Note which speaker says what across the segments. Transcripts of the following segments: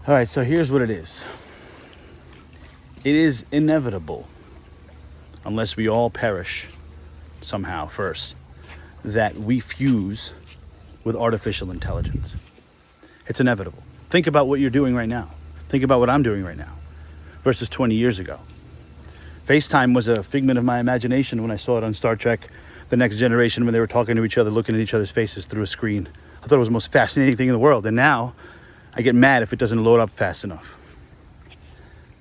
Speaker 1: All right, so here's what it is. It is inevitable, unless we all perish somehow first, that we fuse with artificial intelligence. It's inevitable. Think about what you're doing right now. Think about what I'm doing right now versus 20 years ago. FaceTime was a figment of my imagination when I saw it on Star Trek, The Next Generation, when they were talking to each other, looking at each other's faces through a screen. I thought it was the most fascinating thing in the world. And now I get mad if it doesn't load up fast enough.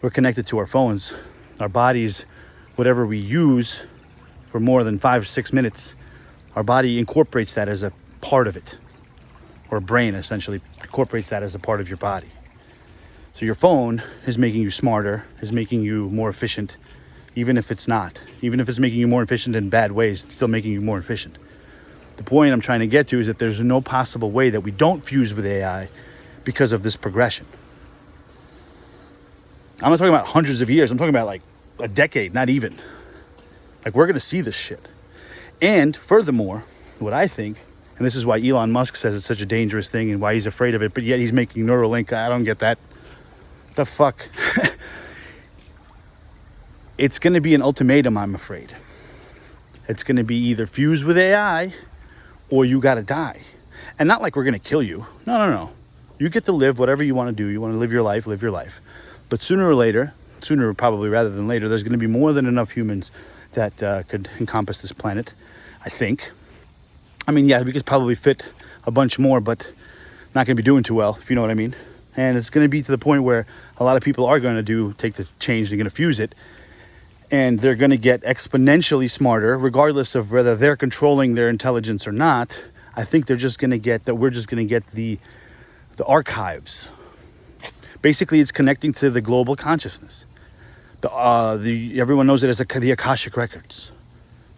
Speaker 1: We're connected to our phones, our bodies, whatever we use for more than 5 or 6 minutes, our body incorporates that as a part of it. Or brain essentially incorporates that as a part of your body. So your phone is making you smarter, is making you more efficient, even if it's not. Even if it's making you more efficient in bad ways, it's still making you more efficient. The point I'm trying to get to is that there's no possible way that we don't fuse with AI because of this progression. I'm not talking about hundreds of years. I'm talking about like a decade, not even. Like, we're going to see this shit. And furthermore, what I think, and this is why Elon Musk says it's such a dangerous thing and why he's afraid of it, but yet he's making Neuralink. I don't get that. The fuck? It's going to be an ultimatum, I'm afraid. It's going to be either fuse with AI or you got to die. And not like we're going to kill you. No. You get to live whatever you want to do. You want to live your life, live your life. But sooner or later, sooner probably rather than later, there's going to be more than enough humans that could encompass this planet, I think. I mean, yeah, we could probably fit a bunch more, but not going to be doing too well, if you know what I mean. And it's going to be to the point where a lot of people are going to take the change, they're going to fuse it, and they're going to get exponentially smarter, regardless of whether they're controlling their intelligence or not. I think we're just going to get the archives. Basically, it's connecting to the global consciousness. Everyone knows it as the Akashic Records.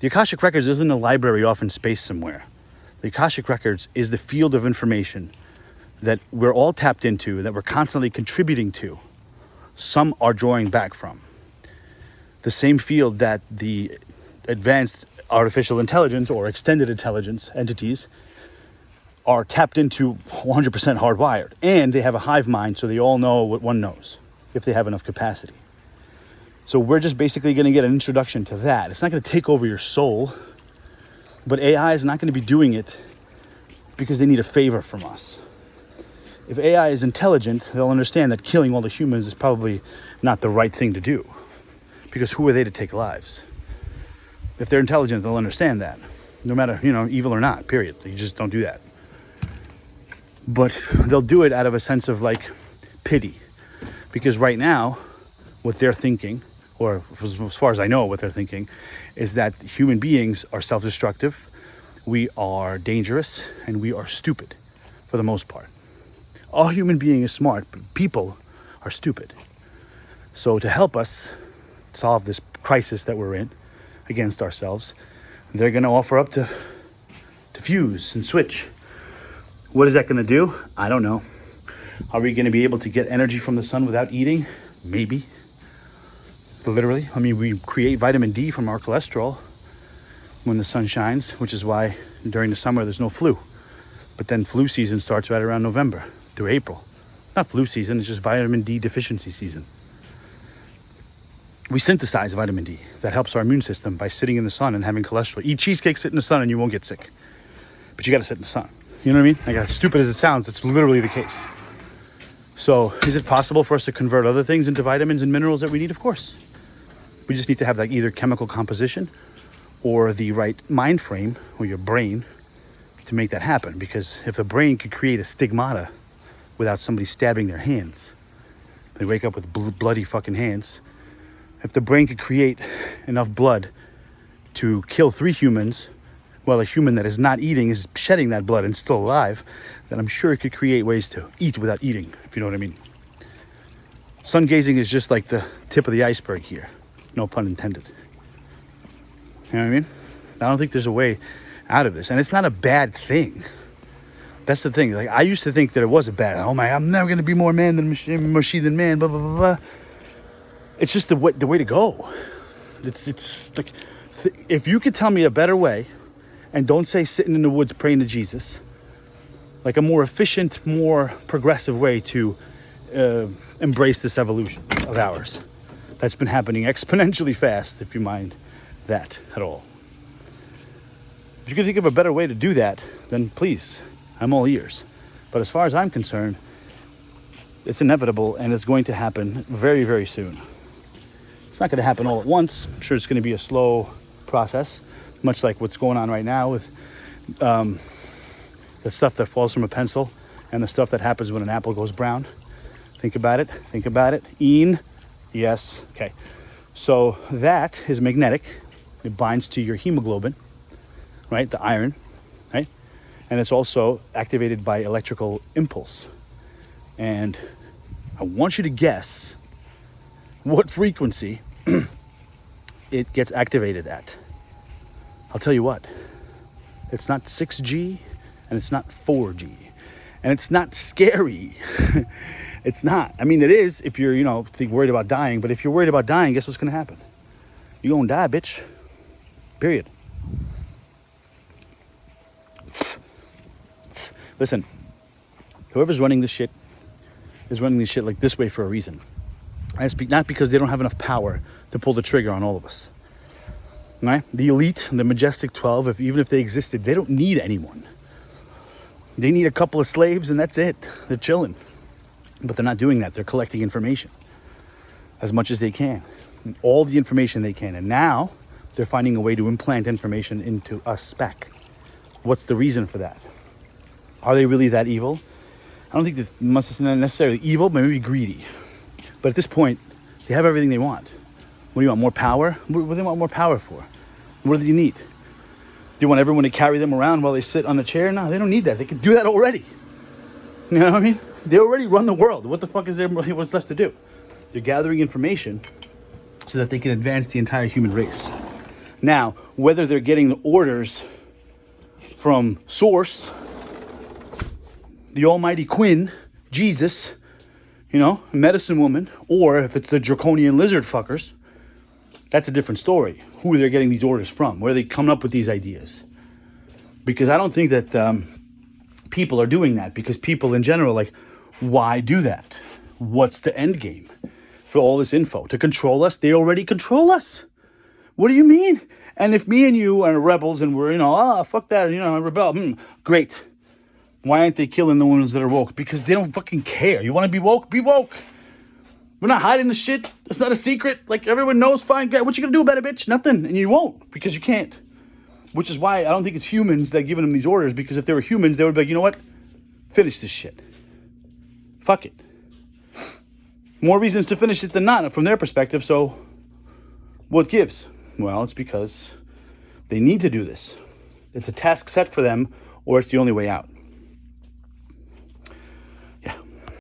Speaker 1: The Akashic Records isn't a library off in space somewhere. The Akashic Records is the field of information that we're all tapped into, that we're constantly contributing to. Some are drawing back from. The same field that the advanced artificial intelligence or extended intelligence entities are tapped into 100% hardwired. And they have a hive mind, so they all know what one knows, if they have enough capacity. So we're just basically going to get an introduction to that. It's not going to take over your soul, but AI is not going to be doing it because they need a favor from us. If AI is intelligent, they'll understand that killing all the humans is probably not the right thing to do, because who are they to take lives? If they're intelligent, they'll understand that, no matter, evil or not, period. You just don't do that. But they'll do it out of a sense of like pity, because right now what they're thinking, or as far as I know what they're thinking, is that human beings are self-destructive, we are dangerous, and we are stupid for the most part. All human being is smart, but people are stupid. So to help us solve this crisis that we're in against ourselves, they're going to offer up to fuse and switch. What is that going to do? I don't know. Are we going to be able to get energy from the sun without eating? Maybe. Literally. I mean, we create vitamin D from our cholesterol when the sun shines, which is why during the summer there's no flu. But then flu season starts right around November through April. Not flu season, it's just vitamin D deficiency season. We synthesize vitamin D. That helps our immune system by sitting in the sun and having cholesterol. Eat cheesecake, sit in the sun, and you won't get sick. But you got to sit in the sun. You know what I mean? Like, as stupid as it sounds, it's literally the case. So is it possible for us to convert other things into vitamins and minerals that we need? Of course. We just need to have like either chemical composition or the right mind frame, or your brain, to make that happen. Because if the brain could create a stigmata without somebody stabbing their hands, they wake up with bloody fucking hands. If the brain could create enough blood to kill 3 humans, while a human that is not eating is shedding that blood and still alive, then I'm sure it could create ways to eat without eating, if you know what I mean. Sun gazing is just like the tip of the iceberg here. No pun intended. You know what I mean? I don't think there's a way out of this. And it's not a bad thing. That's the thing. Like, I used to think that it was a bad, oh my, I'm never going to be more man than machine than man, blah, blah, blah, blah. It's just the way to go. It's like, if you could tell me a better way, and don't say sitting in the woods praying to Jesus, like a more efficient, more progressive way to embrace this evolution of ours that's been happening exponentially fast, if you mind that at all. If you can think of a better way to do that, then please, I'm all ears. But as far as I'm concerned, it's inevitable and it's going to happen very, very soon. It's not going to happen all at once. I'm sure it's going to be a slow process, much like what's going on right now with the stuff that falls from a pencil and the stuff that happens when an apple goes brown. Think about it. Think about it. Yes. Okay. So that is magnetic. It binds to your hemoglobin, right? The iron, right? And it's also activated by electrical impulse. And I want you to guess what frequency it gets activated at. I'll tell you what. It's not 6G and it's not 4G. And it's not scary. It's not. I mean, it is if you're, worried about dying. But if you're worried about dying, guess what's going to happen? You're going to die, bitch. Period. Listen, whoever's running this shit is running this shit like this way for a reason. And it's not because they don't have enough power to pull the trigger on all of us. Right? The elite, the majestic 12, even if they existed, they don't need anyone. They need a couple of slaves and that's it. They're chilling. But they're not doing that. They're collecting information as much as they can. And all the information they can. And now they're finding a way to implant information into us back. What's the reason for that? Are they really that evil? I don't think this must not necessarily evil, but maybe greedy. But at this point, they have everything they want. What do you want? More power? What do they want more power for? What do you need? Do you want everyone to carry them around while they sit on a chair? No, they don't need that. They can do that already. You know what I mean? They already run the world. What the fuck is there? What's left to do? They're gathering information so that they can advance the entire human race. Now, whether they're getting the orders from Source, the almighty Quinn, Jesus, medicine woman, or if it's the draconian lizard fuckers, that's a different story. Who they're getting these orders from, where are they coming up with these ideas? Because I don't think that people are doing that, because people in general why do that? What's the end game for all this info? To control us? They already control us. What do you mean? And if me and you are rebels and we're, fuck that, rebel, great. Why aren't they killing the ones that are woke? Because they don't fucking care. You want to be woke? Be woke. We're not hiding the shit. It's not a secret. Everyone knows, fine. What you gonna do about it, bitch? Nothing. And you won't, because you can't. Which is why I don't think it's humans that are giving them these orders, because if they were humans, they would be like, you know what? Finish this shit. Fuck it. More reasons to finish it than not from their perspective, so what gives? Well, it's because they need to do this. It's a task set for them, or it's the only way out.